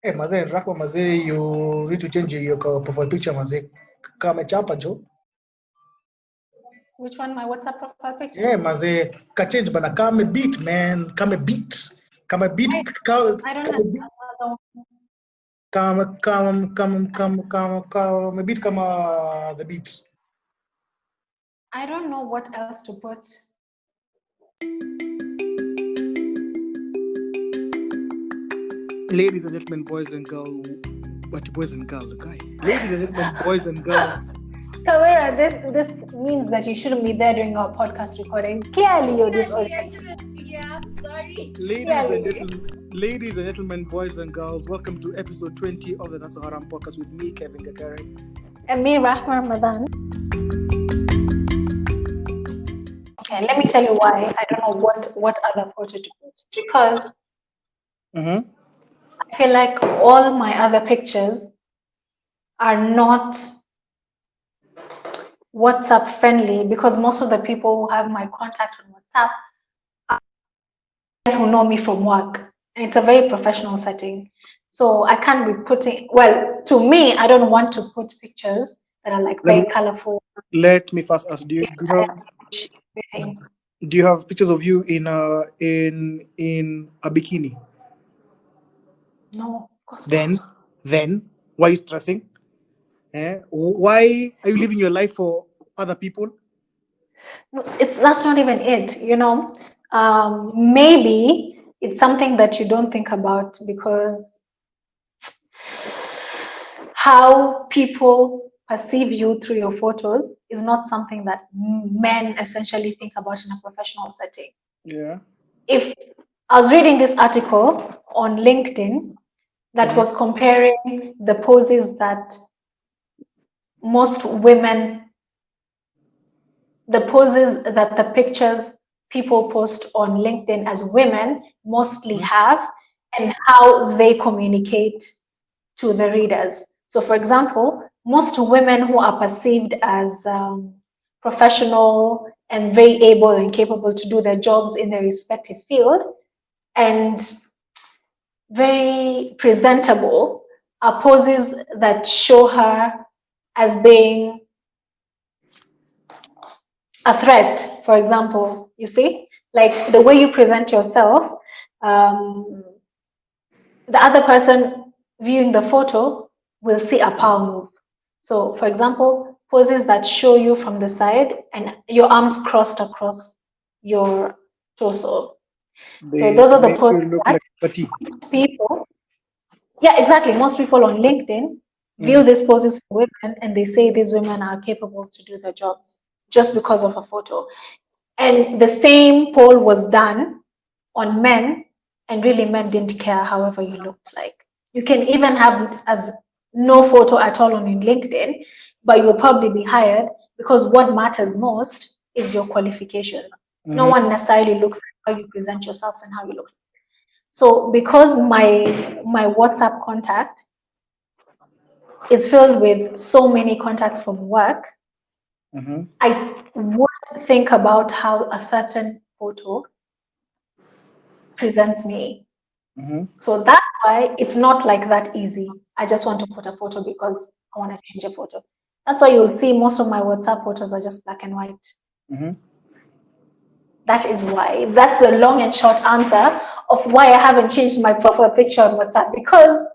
Hey, mazee, Rahma, mazee, you need to change your profile picture, mazee. Kama chapa jo. Which one? My WhatsApp profile picture? Yeah, mazee, ka change bana kama beat, man. Kama beat. Kama beat. I don't have another one. Kama beat kama the beat. I don't know what else to put. Ladies and gentlemen, boys and girls, what boys and girls, guy. Ladies and gentlemen, boys and girls. Kawira, this means that you shouldn't be there during our podcast recording. Clearly, you're disorganized. Yeah, I'm sorry. Ladies and gentlemen, boys and girls, welcome to episode 20 of the That's a Haraam podcast with me, Kevin Gakari. And me, Rahma Ramadan. Okay, let me tell you why I don't know what other photo to put. Because I feel like all my other pictures are not WhatsApp friendly, because most of the people who have my contact on WhatsApp are guys who know me from work, and it's a very professional setting. So I can't be putting, well, to me, I don't want to put pictures that are like very colorful. Let me first ask, do you have pictures of you in a bikini? No, of course Then not. Why are you stressing? Why are you living your life for other people? No, that's not even it, you know. Maybe it's something that you don't think about, because how people perceive you through your photos is not something that men essentially think about in a professional setting. Yeah. If I was reading this article on LinkedIn that was comparing the poses that most women, the poses that the pictures people post on LinkedIn as women mostly have, and how they communicate to the readers. So, for example, most women who are perceived as professional and very able and capable to do their jobs in their respective field and very presentable are poses that show her as being a threat. For example, you see, like the way you present yourself, the other person viewing the photo will see a power move. So, for example, poses that show you from the side and your arms crossed across your torso. So those are the poses that people, yeah, exactly. Most people on LinkedIn view these poses for women, and they say these women are capable to do their jobs just because of a photo. And the same poll was done on men, and really men didn't care however you looked like. You can even have as no photo at all on LinkedIn, but you'll probably be hired, because what matters most is your qualifications. No one necessarily looks at how you present yourself and how you look. So because my WhatsApp contact is filled with so many contacts from work, I would think about how a certain photo presents me. So that's why it's not like that easy. I just want to put a photo because I want to change a photo. That's why you'll see most of my WhatsApp photos are just black and white. That is why. That's the long and short answer of why I haven't changed my profile picture on WhatsApp, because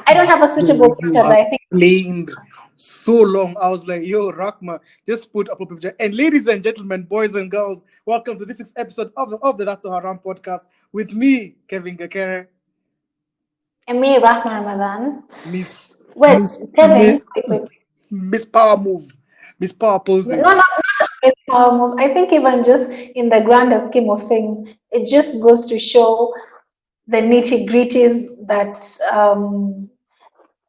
I don't have a suitable picture that I think blamed so long. I was like, yo, Rahma, just put up a picture. And ladies and gentlemen, boys and girls, welcome to this week's episode of the That's a Haraam podcast with me, Kevin Gakere. And me, Rahma Ramadan. Miss Kevin, Miss Power Move. Miss Power Poses. No, not Miss Power Move. I think even just in the grander scheme of things, it just goes to show the nitty-gritties that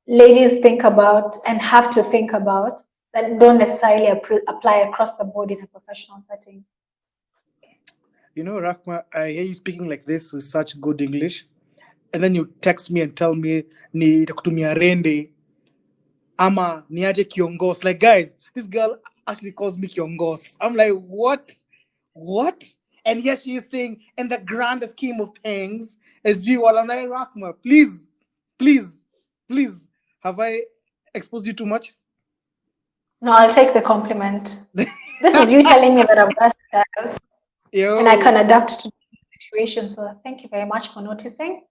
ladies think about and have to think about, that don't necessarily apply across the board in a professional setting. You know, Rahma, I hear you speaking like this with such good English, and then you text me and tell me ni takutumia rende ama niaje kiongos. Like, guys, this girl actually calls me kiongos. I'm like, what? And yes, she is saying, in the grand scheme of things, as you are, I'm like, Rahma, please, Have I exposed you too much? No, I'll take the compliment. This is you telling me that I'm versatile and I can Yo. adapt to situations. So thank you very much for noticing.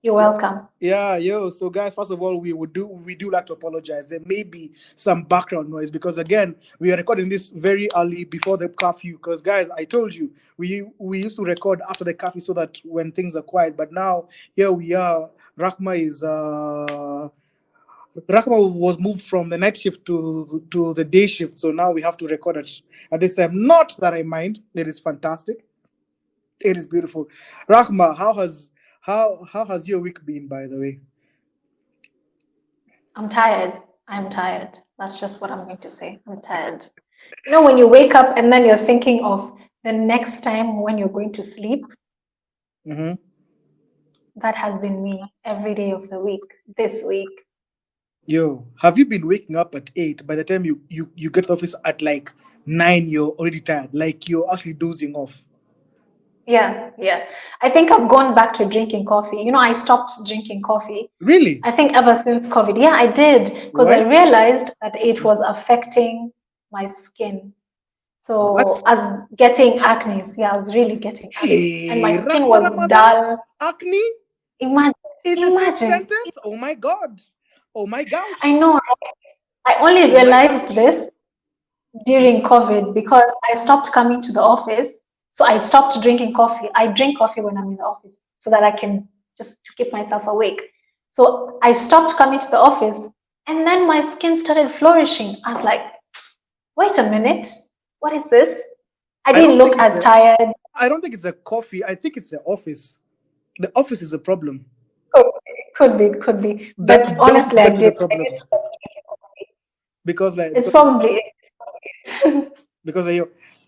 You're welcome. Yeah, yo. So guys, first of all, we do like to apologize. There may be some background noise because again, we are recording this very early before the curfew. Because guys, I told you we used to record after the curfew so that when things are quiet. But now here we are. Rahma was moved from the night shift to the day shift, so now we have to record it at this time. Not that I mind; it is fantastic. It is beautiful. Rahma, how has your week been, by the way? I'm tired. I'm tired. That's just what I'm going to say. I'm tired. You know, when you wake up and then you're thinking of the next time when you're going to sleep, Mm-hmm. that has been me every day of the week, this week. Yo, have you been waking up at 8? By the time you get to the office at like 9, you're already tired. Like you're actually dozing off. Yeah, yeah. I think I've gone back to drinking coffee. You know, I stopped drinking coffee. Really? I think ever since COVID. Yeah, I did because I Why? realized that it was affecting my skin. So What? I was getting acne. Yeah, I was really getting acne, and my Hey, skin Rahma was Ramadan? dull. Acne? Imagine, In the same imagine. sentence? Oh my god. Oh my I gosh. know. Right? I only Oh my realized gosh. this during COVID because I stopped coming to the office. So I stopped drinking coffee. I drink coffee when I'm in the office so that I can just to keep myself awake. So I stopped coming to the office and then my skin started flourishing. I was like, wait a minute, what is this? I I didn't don't think look it's as a tired. I don't think it's a coffee. I think it's the office. The office is a problem. Oh, could be, could be. But That is honestly, exactly the I problem. did stop drinking coffee. Because like It's because probably because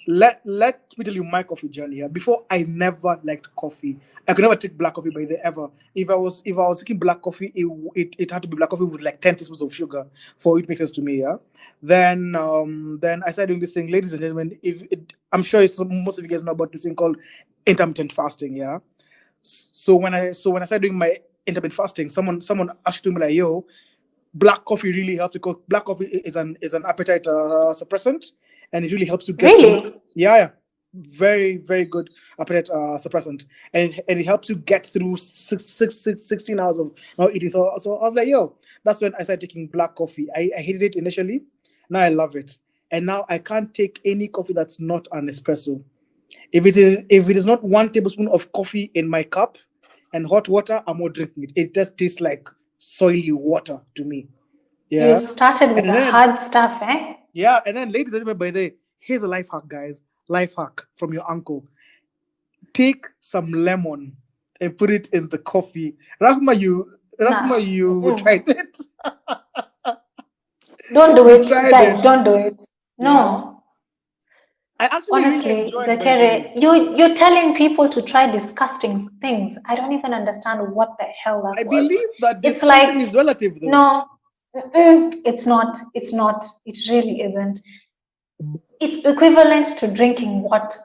let me tell you my coffee journey. Yeah. Before I never liked coffee. I could never take black coffee by the ever. If I was taking black coffee, it had to be black coffee with like 10 teaspoons of sugar for it makes sense to me. Yeah. Then I started doing this thing, ladies and gentlemen. If it, I'm sure most of you guys know about this thing called intermittent fasting. Yeah. So when I started doing my intermittent fasting, someone actually told me like, yo, black coffee really helps because black coffee is an appetite suppressant, and it really helps you get through. really. Yeah, very very good appetite suppressant, and it helps you get through 16 hours of not eating. So I was like, yo, that's when I started taking black coffee. I hated it initially, now I love it, and now I can't take any coffee that's not an espresso. If it is not 1 tablespoon of coffee in my cup and hot water, I'm not drinking it. It just tastes like soily water to me. You Yeah. started with And the then hard stuff, eh? yeah, and then ladies and gentlemen, by the way, here's a life hack, guys. Life hack from your uncle. Take some lemon and put it in the coffee. Rahma, Nah. you Mm-mm. tried it. Don't do You it, tried guys. it. Don't do it. Yeah. No, I actually really honestly, enjoyed, the by the Kere, way. you're telling people to try disgusting things. I don't even understand what the hell that I was. believe that It's like, disgusting is relative though. no, it's not. It's not. It really isn't. It's equivalent to drinking what?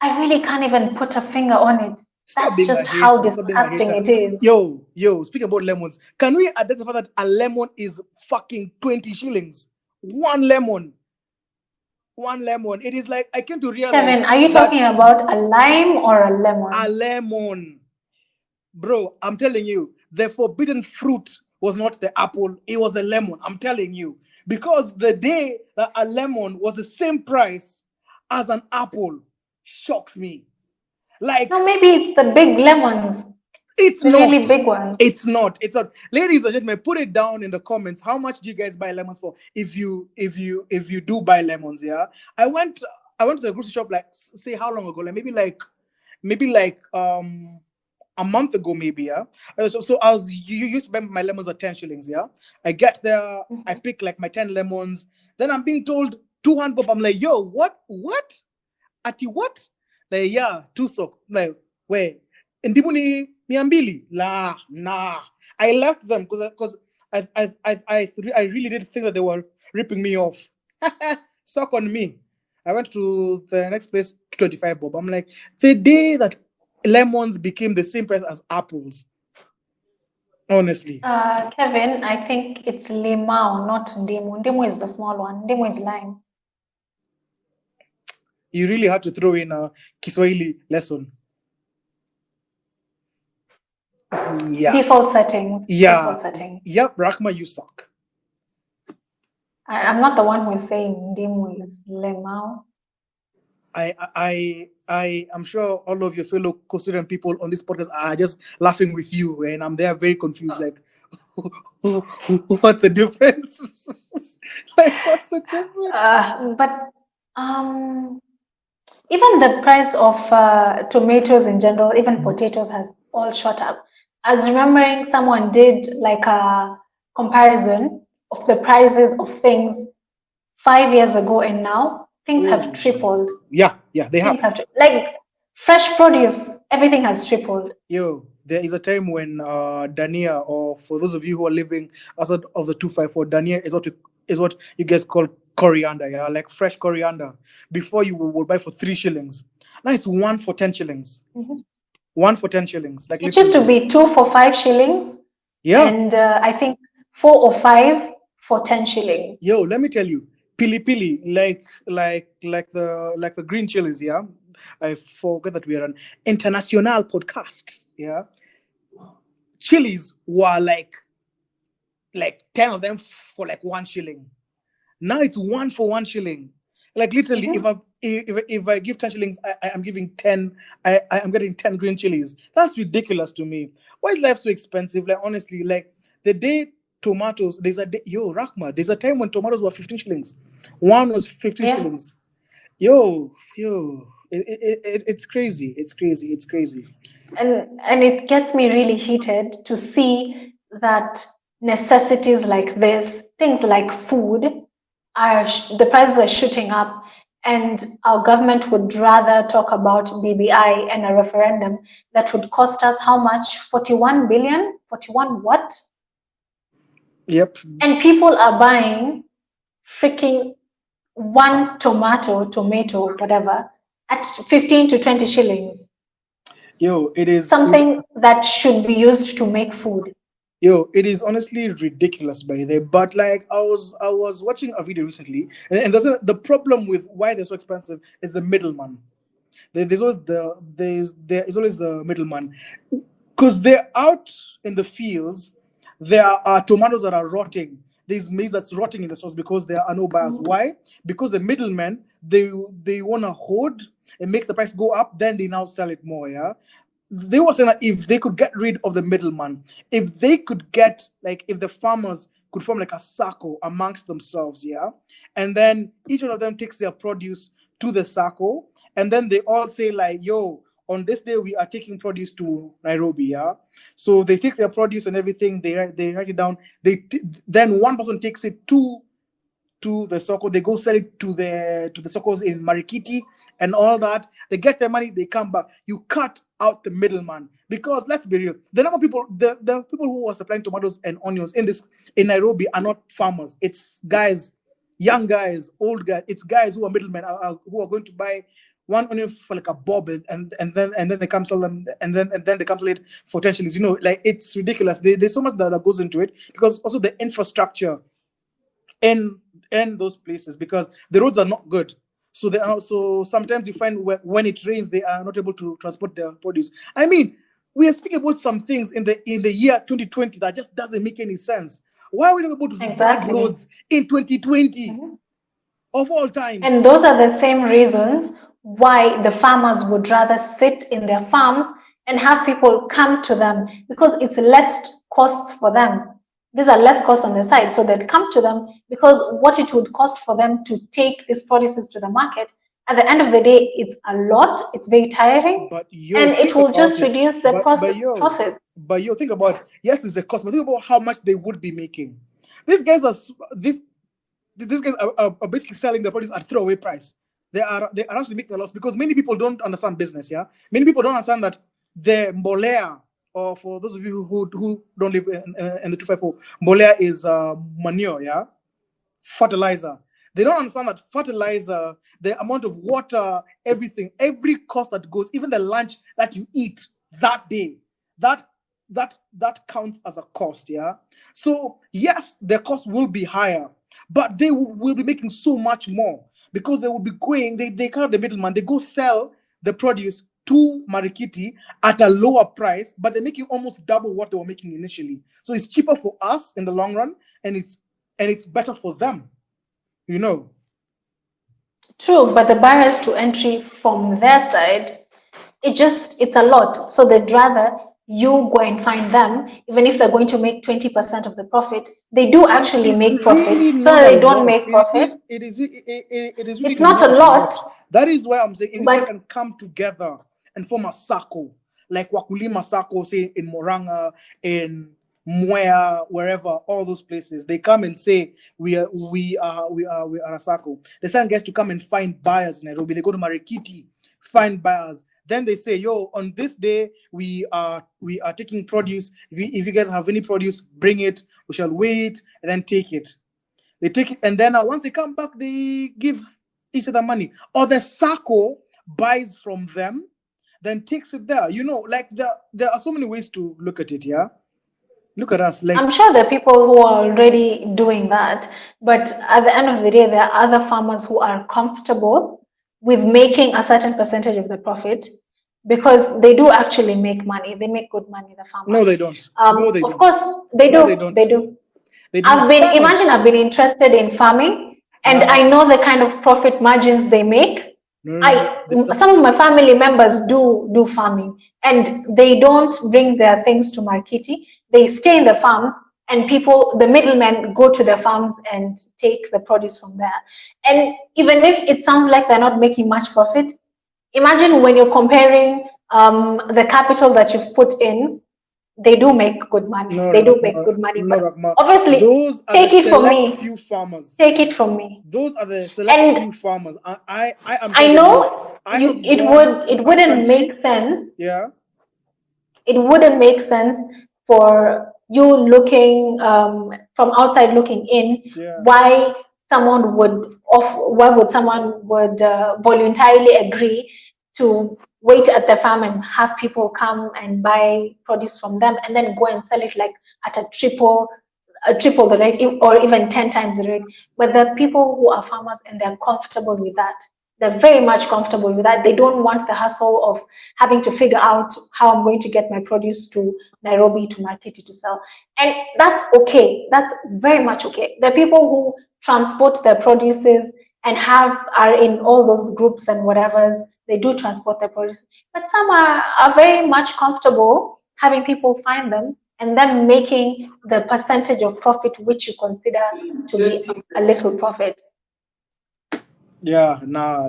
I really can't even put a finger on it. Stop That's being a just how hater. Stop being a disgusting hater. it is. Yo, speak about lemons. Can we identify that a lemon is fucking 20 shillings? One lemon. One lemon. It is like I came to realize Kevin, are you that talking about a lime or a a lemon? lemon, bro, I'm telling you, the forbidden fruit was not the apple, it was the lemon. I'm telling you. Because the day that a lemon was the same price as an apple shocks me. Like, No, maybe it's the big lemons, it's the not. really big ones. It's not. It's not. Ladies and gentlemen, put it down in the comments. How much do you guys buy lemons for? If you do buy lemons, yeah. I went I went to the grocery shop like say how long ago? Like maybe like a month ago, maybe, yeah. So I was you used to buy my lemons at 10 shillings, yeah. I get there, I Mhm. pick like my 10 lemons, then I'm being told 200 bob. I'm like, yo, what? Ati what? Like, yeah, two sock. Like, wait. Ndibu ni miambili? La, nah. I left them because I really did think that they were ripping me off. Suck on me. I went to the next place, 25 bob. I'm like, the day that lemons became the same price as apples, Honestly, Kevin, I think it's limau, not ndimu. Ndimu is the small one. Ndimu is lime. you really had to throw in a Kiswahili lesson. Yeah. Default settings. Yeah. Default settings. Yep, Rahma, you suck. I'm not the one who is saying ndimu is limau. I'm sure all of your fellow Costa Rican people on this podcast are just laughing with you, and I'm there very confused. Like, what's the difference? Like, what's the difference? But even the price of tomatoes in general, even potatoes, has all shot up. I was remembering someone did like a comparison of the prices of things 5 years ago and now. Things have tripled. Yeah, they have. Things have like fresh produce, everything has tripled. Yo, there is a time when Dania, or for those of you who are living outside of the 254, Dania is what you guys call coriander, yeah, like fresh coriander. Before you would buy for 3 shillings. Now it's 1 for 10 shillings. 1 for 10 shillings. Like it used to be 2 for 5 shillings. Yeah. And I think 4 or 5 for 10 shillings. Yo, let me tell you, pili pili, like the green chilies, yeah. I forget that we are an international podcast, yeah. Chilies were like 10 of them for like 1 shilling. Now it's 1 for 1 shilling. Like literally, if I give 10 shillings, I'm giving 10. I'm getting 10 green chilies. That's ridiculous to me. Why is life so expensive? Like honestly, like the day tomatoes, Rahma, there's a time when tomatoes were 15 shillings. One was 15 shillings. It's crazy. It's crazy. And it gets me really heated to see that necessities like this, things like food, the prices are shooting up, and our government would rather talk about BBI and a referendum that would cost us how much? 41 billion? 41 what? Yep. And people are buying freaking one tomato, whatever, at 15 to 20 shillings. Yo, it is something that should be used to make food. Yo, it is honestly ridiculous by there. But like I was watching a video recently, and the problem with why they're so expensive is the middleman. There's always the middleman, because they're out in the fields. There are tomatoes that are rotting. There's maize that's rotting in the stores because there are no buyers. Why? Because the middlemen they want to hoard and make the price go up. Then they now sell it more. Yeah. They were saying that if they could get rid of the middleman, if they could get if the farmers could form like a circle amongst themselves, yeah, and then each one of them takes their produce to the circle, and then they all say like, yo, on this day we are taking produce to Nairobi, yeah. So they take their produce and everything, they write it down. Then one person takes it to the circle. They go sell it to the circles in Marikiti and all that. They get their money, they come back. You cut out the middleman, because let's be real, the number of people, the people who are supplying tomatoes and onions in Nairobi are not farmers. It's guys, young guys, old guys. It's guys who are middlemen, who are going to buy one onion for like a bob, and then they come sell them, and then they come sell it for 10 shillings. You know, like it's ridiculous. There's so much that goes into it, because also the infrastructure in those places, because the roads are not good. So they are, so sometimes you find when it rains, they are not able to transport their produce. I mean, we are speaking about some things in the year 2020 that just doesn't make any sense. Why are we not able to build roads in 2020 of all time? And those are the same reasons why the farmers would rather sit in their farms and have people come to them, because it's less costs for them. These are less costs on the side, so they'd come to them, because what it would cost for them to take these produces to the market, at the end of the day, it's a lot, it's very tiring, and it will just reduce the profit. But think about it. Yes, it's a cost, but think about how much they would be making. These guys are basically selling the produce at throwaway price. They are actually making a loss, because many people don't understand business. Yeah, many people don't understand that the mbolea, or for those of you who don't live in the 254, mbolea is manure. Yeah, fertilizer. They don't understand that fertilizer, the amount of water, everything, every cost that goes, even the lunch that you eat that day, that that counts as a cost, yeah. So yes, their cost will be higher, but they will be making so much more because they will be going. They cut the middleman. They go sell the produce to Marikiti at a lower price, but they're making almost double what they were making initially. So it's cheaper for us in the long run, and it's better for them, you know. True, but the barriers to entry from their side, it's a lot. So they'd rather you go and find them, even if they're going to make 20% of the profit. They do It actually is make profit. really So not a they don't lot. make profit. It is It's really not a not a lot, lot. That is why I'm saying if they but can come together and form a circle, like Wakulima Sacco, say in Moranga, in Mwea, wherever, all those places, they come and say we are a circle. The same gets to come and find buyers in Nairobi. They go to Marikiti, find buyers. Then they say, yo, on this day we are taking produce. If you guys have any produce, bring it. We shall wait and then take it. They take it, and then once they come back, they give each other money. Or the SACCO buys from them, then takes it there. You know, like there are so many ways to look at it, yeah? Look at us, like I'm sure there are people who are already doing that. But at the end of the day, there are other farmers who are comfortable with making a certain percentage of the profit because they do actually make money. They make good money, the farmers. no, they don't. No, they Of don't. course, they No, they do. don't. They do. They do not. Farmers. I've been interested in farming, and I know the kind of profit margins they make. Some of my family members do farming, and they don't bring their things to Markiti. They stay in the farms, and the middlemen, go to the farms and take the produce from there. And even if it sounds like they're not making much profit, imagine when you're comparing the capital that you've put in, they do make good money. No, They do make Rahma, good money. no, But Rahma. obviously, Those are the take it from select me. few farmers. Take it from me. Those are the select And few farmers. I am I telling you, know I have gone to it a wouldn't country. make sense. Yeah. It wouldn't make sense for you looking from outside looking in. Yeah. Why someone would voluntarily agree to wait at the farm and have people come and buy produce from them and then go and sell it like at a triple the rate or even 10 times the rate. But there are people who are farmers and they're comfortable with that. They're very much comfortable with that. They don't want the hassle of having to figure out how I'm going to get my produce to Nairobi, to Market to sell. And that's okay. That's very much okay. There are people who transport their produces and are in all those groups and whatever's. They do transport their produce. But some are very much comfortable having people find them and then making the percentage of profit which you consider to be a little profit. Yeah, nah.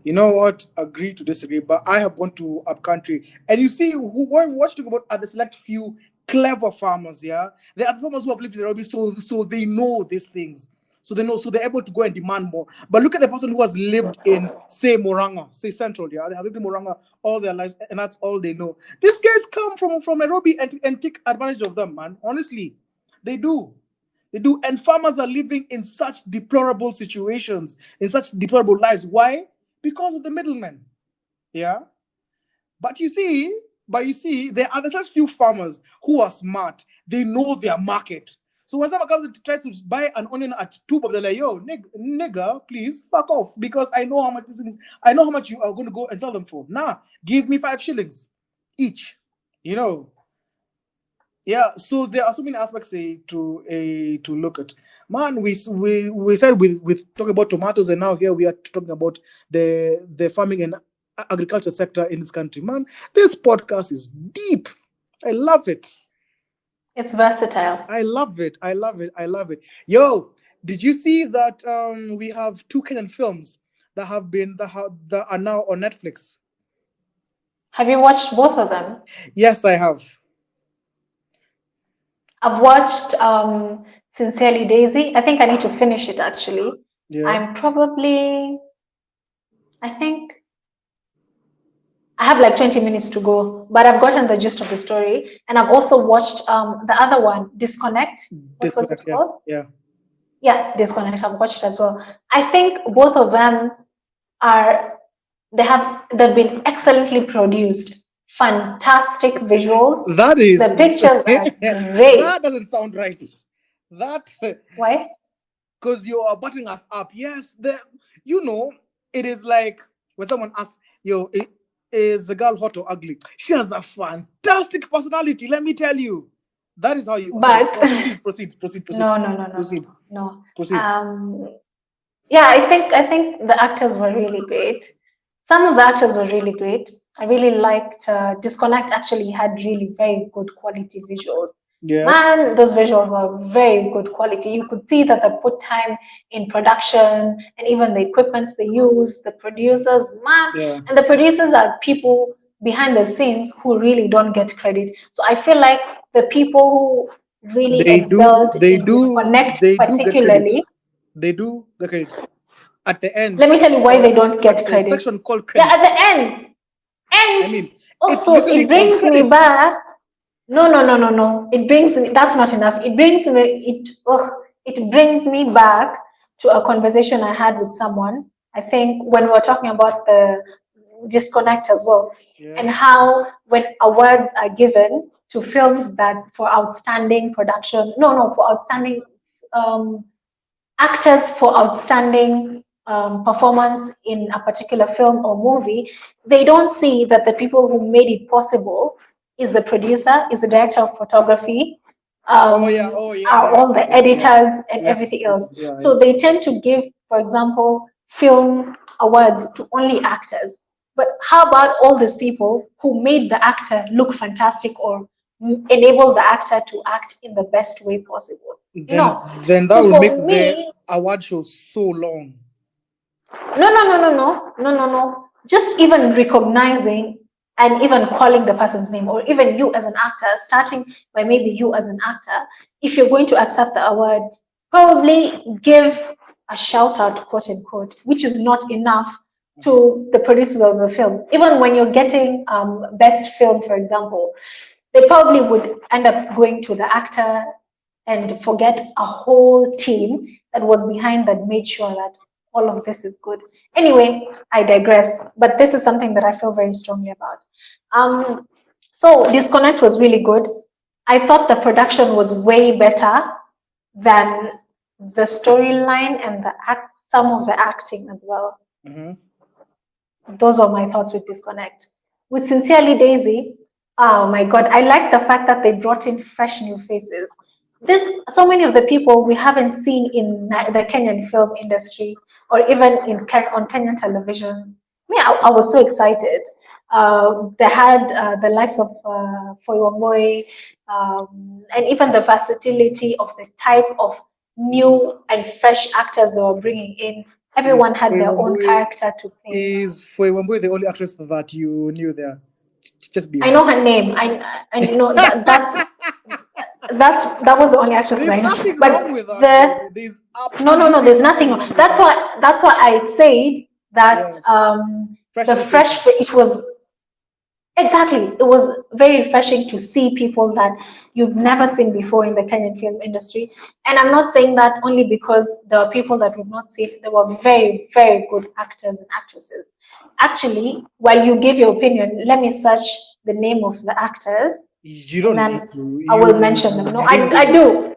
You know what? Agree to disagree, but I have gone to up country, and you see, what you talk about are the select few clever farmers. Yeah, they are the farmers who have lived in Nairobi, so they know these things. So they know, so they're able to go and demand more. But look at the person who has lived in, say, Moranga, say Central. Yeah, they have lived in Moranga all their lives, and that's all they know. These guys come from Nairobi and take advantage of them, man. Honestly, they do. They do. And farmers are living in such deplorable situations, in such deplorable lives. Why? Because of the middlemen. Yeah. But you see, there are such few farmers who are smart. They know their market. So when someone comes and tries to buy an onion at 2 bob, they're like, yo, nigga, please fuck off. Because I know how much this is. I know how much you are going to go and sell them for. Nah, give me 5 shillings each. You know. Yeah, so there are so many aspects to look at. Man, we said with talking about tomatoes, and now here we are talking about the farming and agriculture sector in this country. Man, this podcast is deep. I love it. It's versatile. I love it. Yo, did you see that we have 2 Kenyan films that are now on Netflix? Have you watched both of them? Yes, I have. I've watched Sincerely Daisy. I think I need to finish it actually. Yeah. I think I have like 20 minutes to go, but I've gotten the gist of the story. And I've also watched the other one, Disconnect. What was it called? Yeah. Yeah, Disconnect. I've watched it as well. I think both of them they've been excellently produced. fantastic visuals. That is The pictures are great. that doesn't sound right. That Why? because you are butting us up. Yes, it is like when someone asks, is the girl hot or ugly? She has a fantastic personality, let me tell you. That is how you. Sorry, But please proceed. no, Proceed. no. Proceed. Yeah, I think the actors were really great. Some of the actors were really great. I really liked Disconnect. Actually had really very good quality visuals. Yeah. Man, those visuals were very good quality. You could see that they put time in production and even the equipments they use, the producers, man. Yeah. And the producers are people behind the scenes who really don't get credit. So I feel like the people who really excelled in Disconnect they do get credit. particularly. They do get credit. At the end. Let me tell you why they don't at get the credit. section called Yeah, credits. at the end. And I mean, it's also literally it brings called me credits. back. No. It brings me, that's not enough. It brings me back to a conversation I had with someone. I think when we were talking about the Disconnect as well, Yeah. and how when awards are given to films that for outstanding production, for outstanding actors for outstanding performance in a particular film or movie, they don't see that the people who made it possible is the producer, is the director of photography, Oh yeah. are all the editors and everything else. So Yeah. they tend to give, for example, film awards to only actors. But how about all these people who made the actor look fantastic or enable the actor to act in the best way possible? Then No. that So will make for the me, award show so long. no. Just even recognizing and even calling the person's name, or even you as an actor, starting by maybe you as an actor, if you're going to accept the award, probably give a shout out, quote unquote, which is not enough to the producers of the film. Even when you're getting best film, for example, they probably would end up going to the actor and forget a whole team that was behind that made sure that all of this is good. Anyway, I digress, but this is something that I feel very strongly about. So Disconnect was really good. I thought the production was way better than the storyline and some of the acting as well. Those are my thoughts with Disconnect. With Sincerely Daisy, oh my God, I like the fact that they brought in fresh new faces. So many of the people we haven't seen in the Kenyan film industry or even on Kenyan television. I was so excited. They had the likes of Foyomboy, and even the versatility of the type of new and fresh actors they were bringing in. Everyone had their own character to play. Is Foyomboy the only actress that you knew there? Just be I know her name. I know that was the only actress There's I know. nothing But wrong with that. There's no, there's nothing wrong. That's why I said that it was exactly, it was very refreshing to see people that you've never seen before in the Kenyan film industry. And I'm not saying that only because there are people that we've not seen. There were very, very good actors and actresses. Actually, while you give your opinion, let me search the name of the actors. You don't need to. I will mention them. No, I do.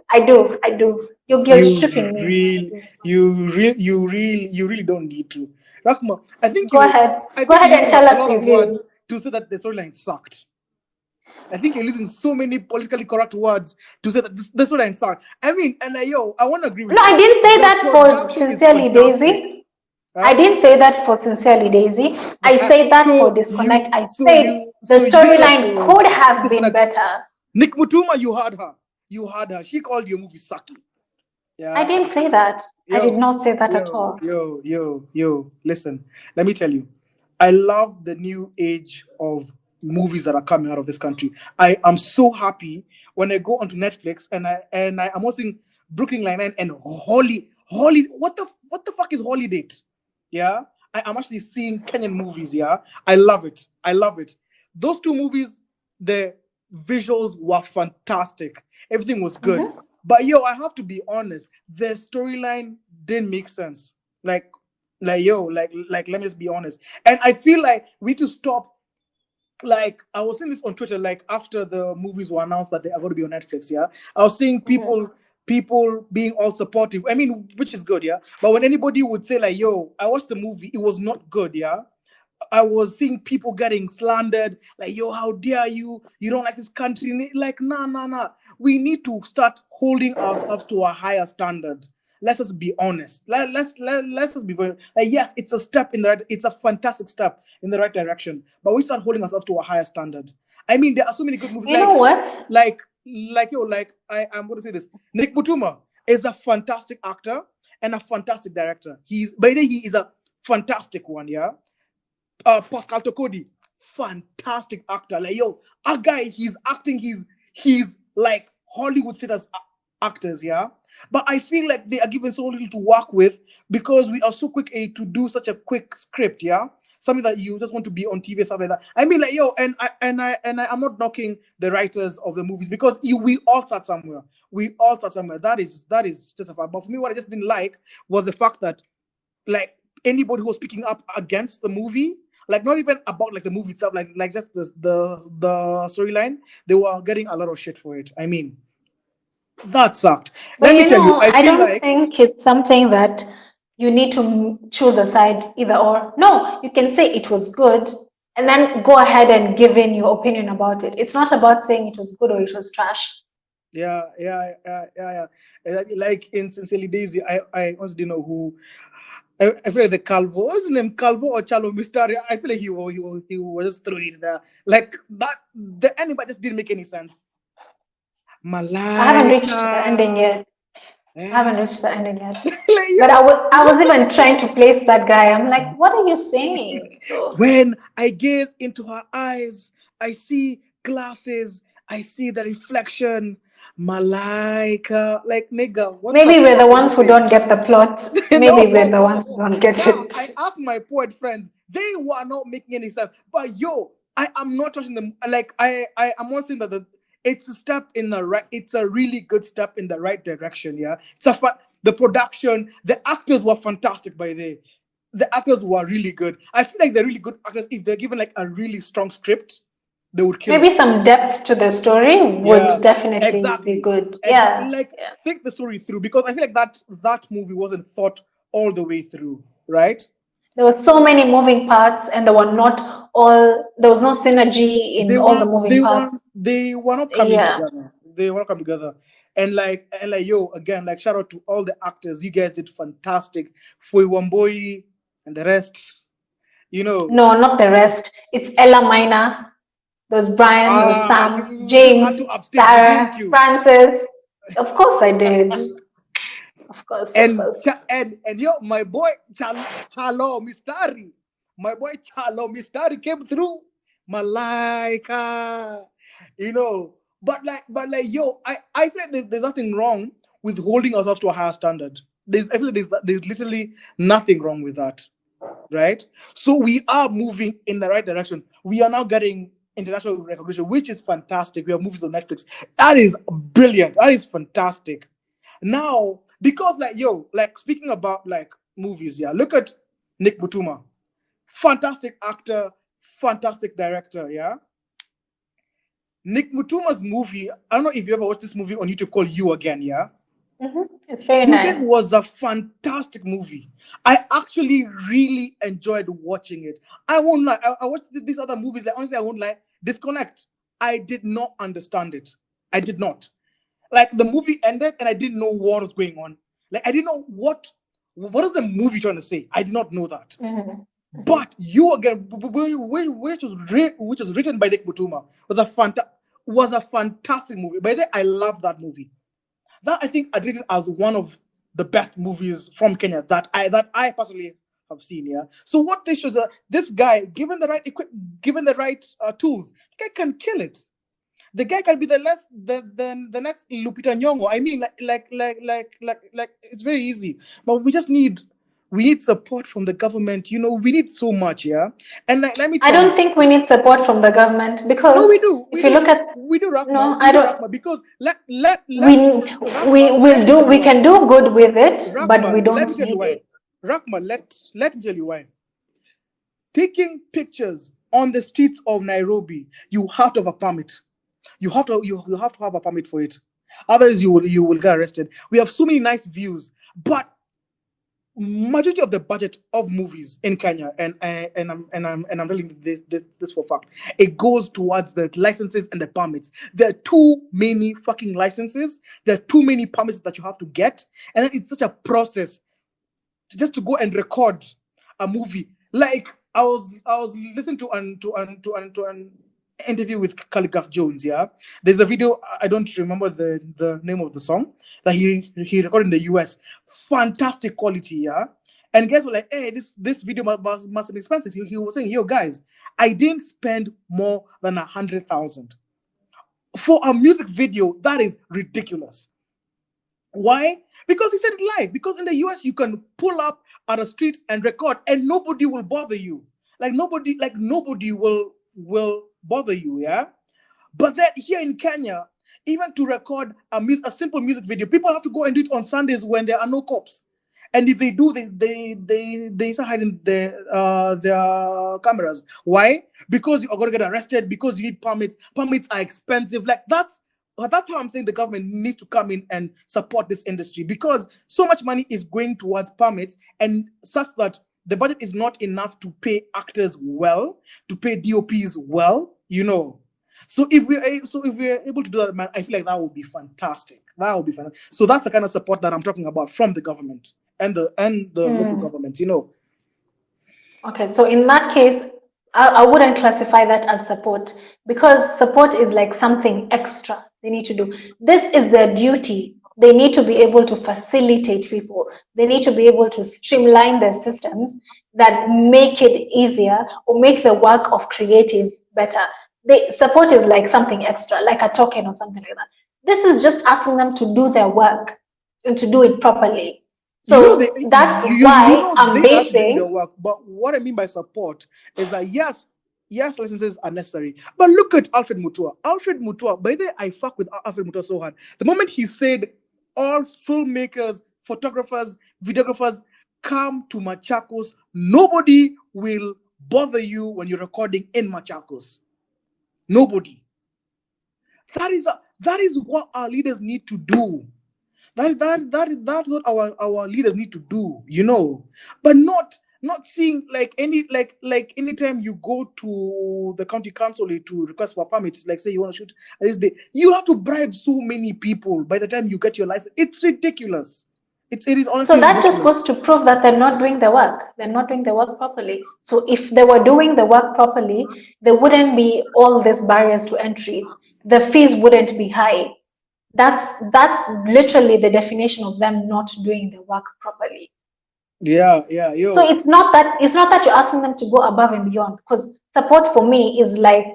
You're guilt tripping me. You really don't need to. Rahma, I think Go ahead and tell us your views. To say that the storyline sucked. I think you're using so many politically correct words to say that the storyline sucked. I mean, and I want to agree with you. No, I didn't say that for Sincerely Daisy. I didn't say that for Sincerely Daisy. I said that for Disconnect. I said the storyline could have been better. Nick Mutuma, you had her. She called your movie sucky. Yeah. I didn't say that. I did not say that at all. Listen, let me tell you. I love the new age of movies that are coming out of this country. I am so happy when I go onto Netflix and I'm watching Brooklyn Nine-Nine and Holy what the fuck is Holiday? Yeah, I'm actually seeing Kenyan movies. Yeah, I love it. Those two movies, the visuals were fantastic. Everything was good. But I have to be honest, the storyline didn't make sense. Let me just be honest. And I feel like we need to stop like I was seeing this on Twitter, like after the movies were announced that they are going to be on Netflix. Yeah, I was seeing people being all supportive. I mean, which is good. Yeah, but when anybody would say like, "Yo, I watched the movie, it was not good." Yeah, I was seeing people getting slandered, like, "Yo, how dare you? You don't like this country." Like, nah, nah, nah. We need to start holding ourselves to a higher standard. Let's just be honest. Let's just be like, yes, it's a step in the right, it's a fantastic step in the right direction. But we start holding ourselves to a higher standard. I mean, there are so many good movies. You know what? I'm going to say this. Nick Mutuma is a fantastic actor and a fantastic director. By the way, he is a fantastic one. Yeah. Pascal Tokodi, fantastic actor. Like, yo, a guy, he's acting, he's like Hollywood sitters actors, yeah. But I feel like they are given so little to work with because we are so quick to do such a quick script, yeah. Something that you just want to be on TV, stuff like that. I mean, like, yo, I'm not knocking the writers of the movies because we all start somewhere. We all start somewhere. That is just a fact. But for me, what I just didn't like was the fact that, like, anybody who was speaking up against the movie, like not even about like the movie itself, like just the storyline, they were getting a lot of shit for it. I mean, that sucked. But Let me tell you, I I feel don't like, think it's something that you need to choose a side either or. No, you can say it was good and then go ahead and give in your opinion about it. It's not about saying it was good or it was trash. yeah. Like in Sincerely Daisy, I honestly didn't know who. I feel like the Calvo, what's his name, Calvo or Chalo Mystari? I feel like he was just throwing it there. Like that, the ending but just didn't make any sense. I haven't reached the ending Malaika. yet. I haven't reached the ending yet. Like, But yo, I was even trying to place that guy. I'm like, what are you saying? So, when I gaze into her eyes, I see glasses, I see the reflection. Malaika, like, nigga, what the maybe we're the fuck are you ones who saying? don't get the plot. Maybe we're the ones who don't get Now, it. I asked my poet friends, they were not making any sense. But yo, I am not trusting them. Like, I am not saying that it's a step in the right, it's a really good step in the right direction. Yeah. The production, the actors were fantastic by the actors were really good. I feel like they're really good actors. If they're given like a really strong script, they would kill Maybe it. some depth to the story would Yeah, definitely be exactly. good. Exactly. Yeah. Like, Yeah. think the story through because I feel like that movie wasn't thought all the way through, right? There were so many moving parts, and there was no synergy in all the moving parts. They were not coming Yeah. together. They were not coming together. And like yo, again, like shout out to all the actors. You guys did fantastic. Foi Wamboi and the rest. You know, No, not the rest. It's Ella Minor. There was Brian, there was Sam, you just had James, to upstage me, didn't Sarah, you? Francis. Of course I did. Of course, of And course. and yo, my boy Chalo Mistari, my boy Chalo Mistari came through. Malaika, you know. But like yo, I feel like there's nothing wrong with holding ourselves to a higher standard. I feel like there's literally nothing wrong with that, right? So we are moving in the right direction. We are now getting international recognition, which is fantastic. We have movies on Netflix. That is brilliant. That is fantastic. Now, because like yo, like speaking about like movies, yeah, look at Nick Mutuma, fantastic actor, fantastic director, yeah. Nick Mutuma's movie, I don't know if you ever watched this movie on YouTube called You Again, yeah. It's very You Again nice. was a fantastic movie. I actually really enjoyed watching it. I won't lie. I watched these other movies. Like honestly, I won't lie. Disconnect. I did not understand it. I did not. Like the movie ended and I didn't know what was going on. Like I didn't know what is the movie trying to say. I did not know that. But You Again, which was written by Nick Mutuma, was a fantastic movie. By the way, I love that movie. That I think I'd rate it as one of the best movies from Kenya that I personally have seen. Yeah. So what this shows, this guy, given the right given the right tools, the guy can kill it. The guy can be the next Lupita Nyong'o. I mean, like it's very easy. But we need support from the government. You know, we need so much. Yeah. And like, let me I tell you. don't think we need support from the government No, because we do. if you look at We do, Rahma. no, We I do, don't. Rahma. Because We Rahma, let will me do. tell you We why. can do good with it, but we Rahma, let don't me tell you need why. it. Rahma, let me tell you why. Taking pictures on the streets of Nairobi, you have to have a permit. You have to have a permit for it. Otherwise, you will get arrested. We have so many nice views, but majority of the budget of movies in Kenya, and I'm telling this for a fact, it goes towards the licenses and the permits. There are too many fucking licenses. There are too many permits that you have to get, and then it's such a process just to go and record a movie. Like I was listening to an interview with Calligraph Jones. Yeah, there's a video. I don't remember the name of the song that he recorded in the US. Fantastic quality. Yeah, and guys were like, "Hey, this video must be expensive." He was saying, "Yo, guys, I didn't spend more than 100,000 for a music video. That is ridiculous." Why? Because he said it live. Because in the US, you can pull up at a street and record, and nobody will bother you. Nobody will bother you. Yeah. But then here in Kenya, even to record a simple music video, people have to go and do it on Sundays when there are no cops. And if they do, they start hiding their cameras. Why? Because you are going to get arrested. Because you need permits. Permits are expensive. That's how I'm saying the government needs to come in and support this industry, because so much money is going towards permits, and such that the budget is not enough to pay actors well, to pay DOPs well. So if we're able to do that, man, I feel like that would be fantastic. That would be fantastic. So that's the kind of support that I'm talking about from the government and the local governments. Okay, so in that case, I wouldn't classify that as support, because support is like something extra they need to do. This is their duty. They need to be able to facilitate people. They need to be able to streamline their systems that make it easier or make the work of creatives better. Support is like something extra, like a token or something like that. This is just asking them to do their work and to do it properly. So that's why I'm basing their work. But what I mean by support is that yes, licenses are necessary. But look at Alfred Mutua. By the way, I fuck with Alfred Mutua so hard. The moment he said all filmmakers, photographers, videographers come to Machakos, nobody will bother you when you're recording in Machakos. Nobody. That is what our leaders need to do. That's what our leaders need to do, but not seeing anytime you go to the county council to request for permits, like say you want to shoot this day, you have to bribe so many people by the time you get your license. It's ridiculous. It is honestly so that ridiculous. Just goes to prove that they're not doing the work. They're not doing the work properly. So if they were doing the work properly, there wouldn't be all these barriers to entries. The fees wouldn't be high. That's literally the definition of them not doing the work properly. Yeah. So it's not that you're asking them to go above and beyond, because support for me is like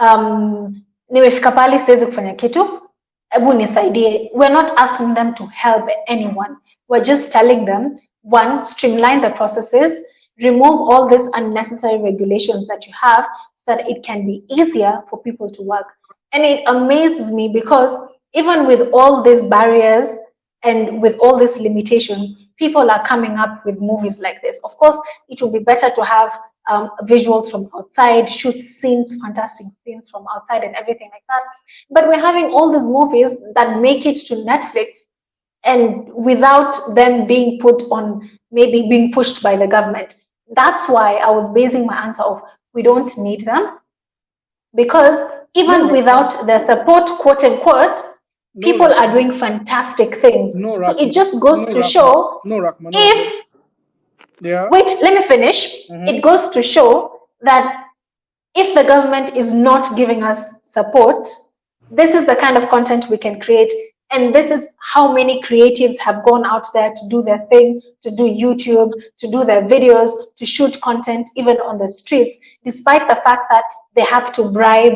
nimefika pale siwezi kufanya kitu, hebu nisaidie. We're not asking them to help anyone. We're just telling them, one, streamline the processes, remove all these unnecessary regulations that you have so that it can be easier for people to work. And it amazes me because even with all these barriers and with all these limitations, people are coming up with movies like this. Of course, it would be better to have visuals from outside, shoot scenes, fantastic scenes from outside and everything like that. But we're having all these movies that make it to Netflix, and without them being put on, maybe being pushed by the government. That's why I was basing my answer of we don't need them, because even without the support, quote unquote, people are doing fantastic things. So it just goes to show if, wait, let me finish. It goes to show that if the government is not giving us support, this is the kind of content we can create. And this is how many creatives have gone out there to do their thing, to do YouTube, to do their videos, to shoot content, even on the streets, despite the fact that they have to bribe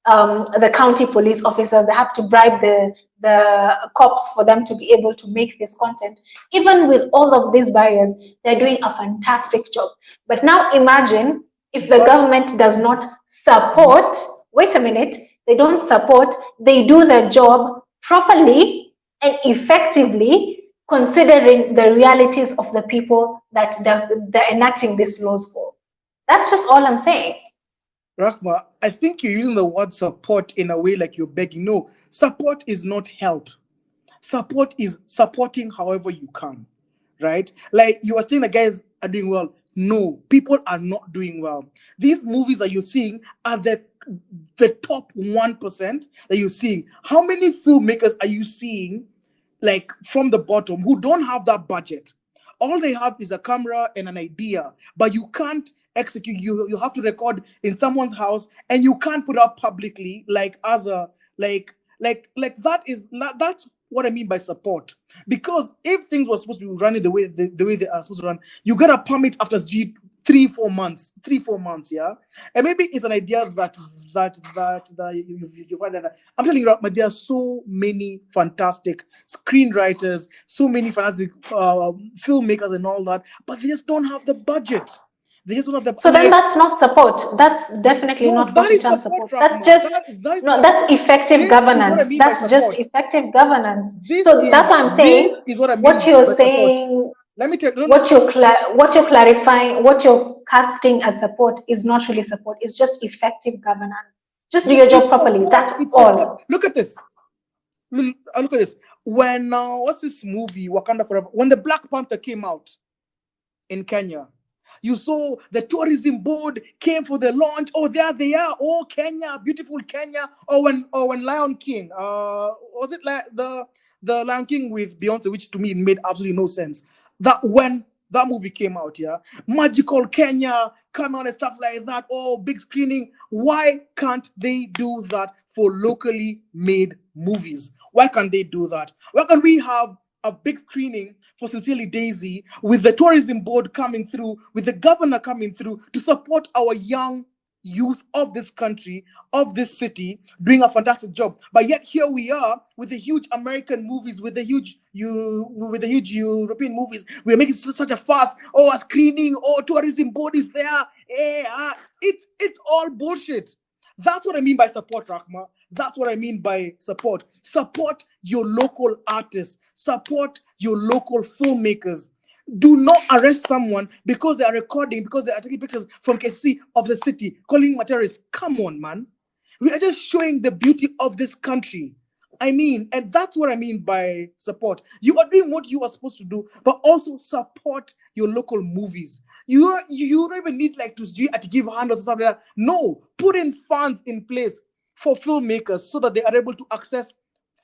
the county police officers, they have to bribe the cops for them to be able to make this content. Even with all of these barriers, they're doing a fantastic job. But now imagine if the government does not support, wait a minute, they don't support, they do their job properly and effectively, considering the realities of the people that they're enacting these laws for. That's just all I'm saying. Rahma, I think you're using the word support in a way like you're begging. No, support is not help. Support is supporting however you can, right? Like you are saying the guys are doing well. No, people are not doing well. These movies that you're seeing are the top 1% that you're seeing. How many filmmakers are you seeing, like from the bottom, who don't have that budget? All they have is a camera and an idea, but you can't execute. You have to record in someone's house, and you can't put up publicly, like as a like that's what I mean by support. Because if things were supposed to be running the way they are supposed to run, you get a permit after 3 4 months, 3 4 months, yeah. And maybe it's an idea that you find that. I'm telling you, but there are so many fantastic screenwriters, so many fantastic filmmakers and all that, but they just don't have the budget. They just don't have the So then that's not support. That's definitely no, not what that you is term support, support. That's Rahma. just That is no, support. that's effective This is what I governance. mean by That's just support. effective governance. This So that's what I'm saying. is what I mean What by you're support. saying, Let me tell you. what you're clarifying, what you're casting as support is not really support. It's just effective governance. Just do your job It's properly. support. That's It's support. all. Look at this. Look at this. When what's this movie, Wakanda Forever? When the Black Panther came out in Kenya, you saw the tourism board came for the launch. Oh, there they are. Oh, Kenya, beautiful Kenya. When Lion King, was it like the Lion King with Beyonce, which to me made absolutely no sense. That when that movie came out, yeah, magical Kenya, come on and stuff like that. Oh, big screening. Why can't they do that for locally made movies? Why can't they do that? Why can't we have a big screening for Sincerely Daisy with the tourism board coming through, with the governor coming through to support our young youth of this country, of this city, doing a fantastic job? But yet here we are with the huge American movies, with the huge European movies. We're making such a fuss. Oh, a screening. Oh, tourism board is there. It's all bullshit. That's what I mean by support, Rahma. That's what I mean by support. Support your local artists. Support your local filmmakers. Do not arrest someone because they are recording, because they are taking pictures from KC of the city, calling him terrorists. Come on, man. We are just showing the beauty of this country. I mean, and that's what I mean by support. You are doing what you are supposed to do, but also support your local movies. You don't even need like to give handouts or something like that. No, put in funds in place for filmmakers so that they are able to access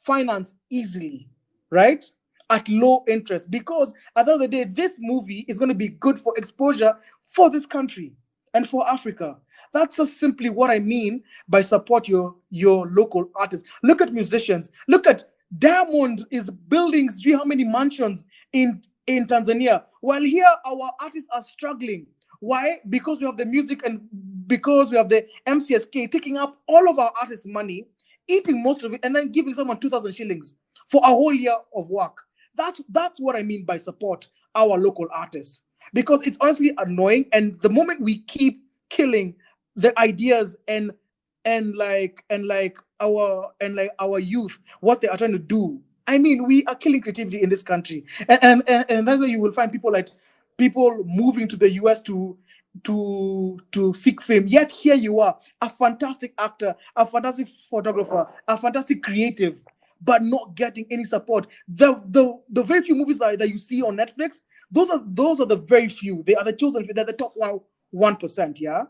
finance easily, right? At low interest. Because at the end of the day, this movie is going to be good for exposure for this country and for Africa. That's just simply what I mean by support your local artists. Look at musicians. Look at Diamond is building how many mansions in Tanzania, while here our artists are struggling. Why? Because we have the music and because we have the MCSK taking up all of our artists' money, eating most of it, and then giving someone 2,000 shillings for a whole year of work. That's what I mean by support our local artists. Because it's honestly annoying, and the moment we keep killing the ideas and our youth, what they are trying to do, I mean, we are killing creativity in this country, and that's why you will find people moving to the US to seek fame. Yet here you are, a fantastic actor, a fantastic photographer, a fantastic creative, but not getting any support. The very few movies that you see on Netflix, those are the very few. They are the chosen few. They're the top 1%. Yeah.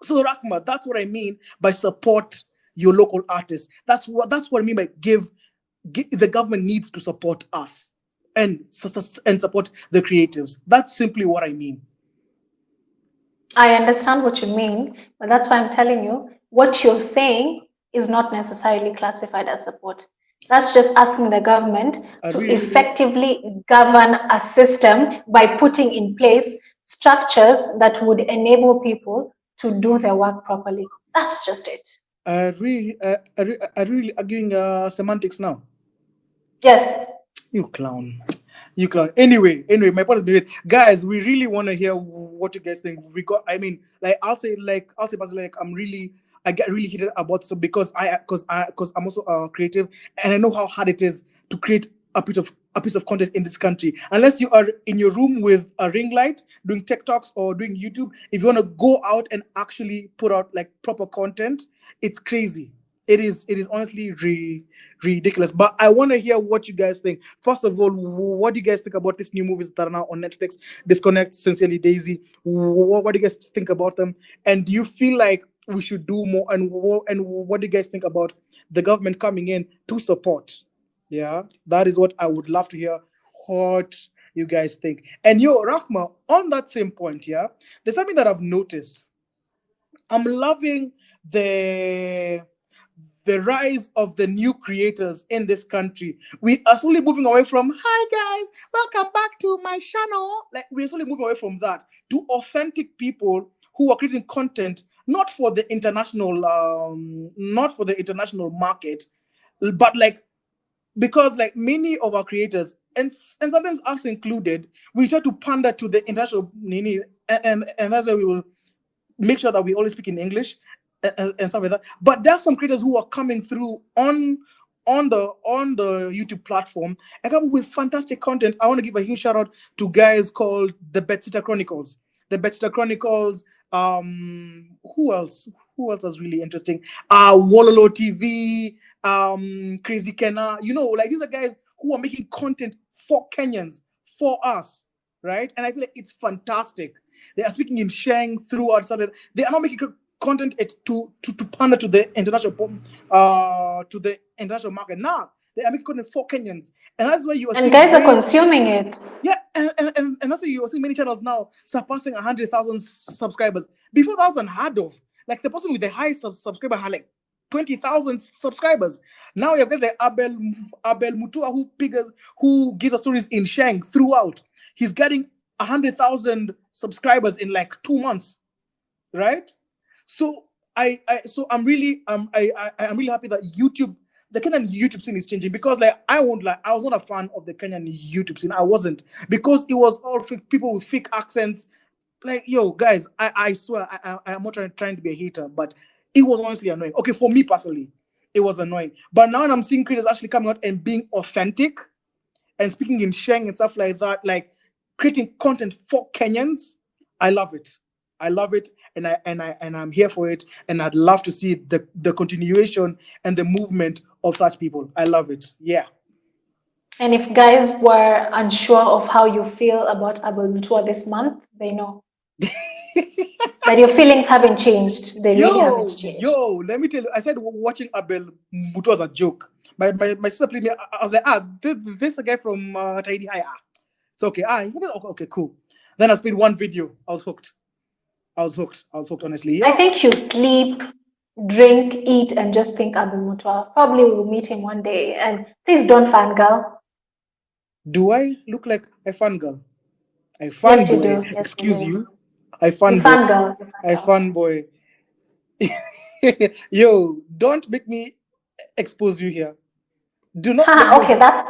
So Rahma, that's what I mean by support your local artists. That's what I mean by the government needs to support us and support the creatives. That's simply what I mean. I understand what you mean, but that's why I'm telling you what you're saying is not necessarily classified as support. That's just asking the government to effectively govern a system by putting in place structures that would enable people to do their work properly. That's just it. I really arguing semantics now. Yes. You clown. You clown. Anyway, my point is made. Guys, we really want to hear what you guys think. I'll say personally, I get really heated about this because I'm also creative, and I know how hard it is to create a piece of content in this country. Unless you are in your room with a ring light doing TikToks or doing YouTube, if you want to go out and actually put out like proper content, it's crazy. It is honestly ridiculous. But I want to hear what you guys think. First of all, what do you guys think about these new movies that are now on Netflix? Disconnect, Sincerely Daisy. What do you guys think about them? And do you feel like we should do more? And what do you guys think about the government coming in to support? Yeah, that is what I would love to hear. What you guys think? And Rahma, on that same point, yeah, there's something that I've noticed. I'm loving the rise of the new creators in this country. We are slowly moving away from "Hi guys, welcome back to my channel." Like we're slowly moving away from that to authentic people who are creating content not for the international market, but like because like many of our creators and sometimes us included, we try to pander to the international and that's why we will make sure that we always speak in English and stuff like that. But there's some creators who are coming through on the YouTube platform and come with fantastic content. I want to give a huge shout out to guys called the Betsita Chronicles. The Betsita Chronicles. Who else? Who else is really interesting? Wololo TV, Crazy Kenna. You know, like these are guys who are making content for Kenyans, for us, right? And I feel like it's fantastic. They are speaking in Sheng throughout. They are not making content to pander to the international market. Now they are making content for Kenyans, and that's why you are. And guys are consuming it. Yeah, and that's why you are seeing many channels now surpassing 100,000 subscribers. Before that was unheard of. Like the person with the highest subscriber had like 20,000 subscribers. Now you've got the Abel Mutua who gives us stories in Sheng throughout. He's getting 100,000 subscribers in like 2 months, right? So I'm really happy that YouTube, the Kenyan YouTube scene is changing, because like I was not a fan of the Kenyan YouTube scene. I wasn't, because it was all people with fake accents. Like, yo, guys, I swear I'm not trying to be a hater, but it was honestly annoying. Okay, for me personally, it was annoying. But now I'm seeing creators actually coming out and being authentic and speaking in Sheng and stuff like that, like creating content for Kenyans. I love it. I love it, and I'm here for it, and I'd love to see the continuation and the movement of such people. I love it. Yeah. And if guys were unsure of how you feel about Abel Mutua this month, they know that your feelings haven't changed. They really haven't changed. Let me tell you, I said watching Abel Mutua was a joke. My sister played me. I was like, this is a guy from Tahiti High. It's okay. Okay, cool. Then I played one video. I was hooked, honestly. Yeah. I think you sleep, drink, eat, and just think Abel Mutua. Probably we'll meet him one day. And please don't fangirl. Do I look like a fangirl? I fanboy. Yes, you do. Yes, Excuse you do. you. I fanboy. I fanboy. Yo, don't make me expose you here. Do not. Okay, that's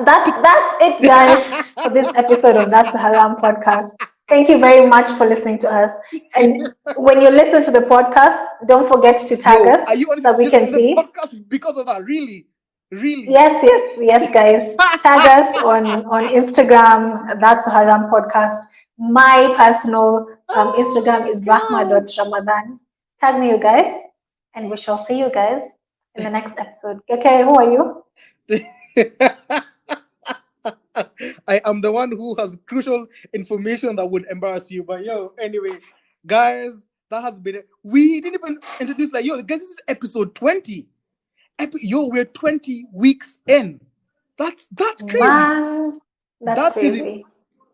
it, guys, for this episode of That's the Haraam podcast. Thank you very much for listening to us. And when you listen to the podcast, don't forget to tag us so we can see. The podcast because of that, really. Yes, guys. Tag us on Instagram. That's Haraam podcast. My personal Instagram is rahma.ramadan. Tag me, you guys, and we shall see you guys in the next episode. Okay, who are you? I am the one who has crucial information that would embarrass you. But anyway, guys, that has been it. We didn't even introduce guys, this is episode 20. We're 20 weeks in. That's crazy. Man, that's crazy.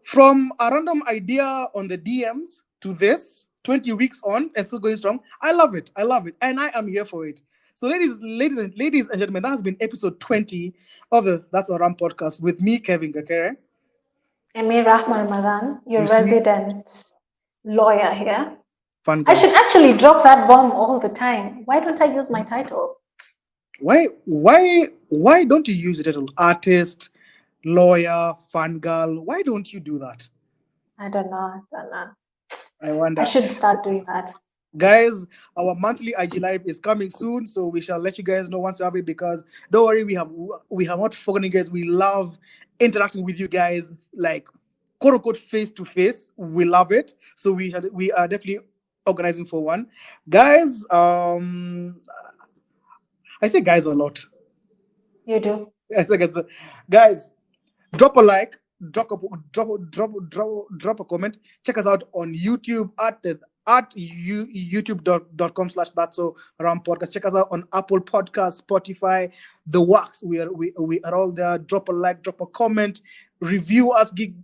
From a random idea on the DMs to this, 20 weeks on and still going strong. I love it. And I am here for it. So ladies and gentlemen, that has been episode 20 of the That's Haraam podcast with me, Kevin Gakere. And me, Rahma Ramadan, your resident lawyer here. I should actually drop that bomb all the time. Why don't I use my title? Why don't you use the title artist, lawyer, fun girl? Why don't you do that? I don't know. I wonder. I should start doing that. Guys, our monthly IG live is coming soon, so we shall let you guys know once we have it. Because don't worry, we have not forgotten you guys. We love interacting with you guys, like quote unquote face to face. We love it. So we are definitely organizing for one, guys. I say guys a lot. You do. I say guys, drop a like, drop a comment. Check us out on YouTube at youtube.com/ that's so Haraam podcast. Check us out on Apple Podcasts, Spotify, the works. We are all there. Drop a like, drop a comment, review us, give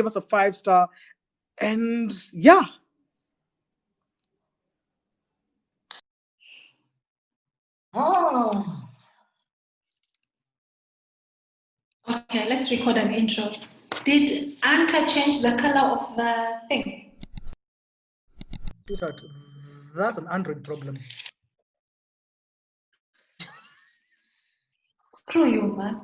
us a 5-star, and yeah. Okay, let's record an intro. Did Anchor change the color of the thing? Sweetheart, that's an Android problem. Screw you, man.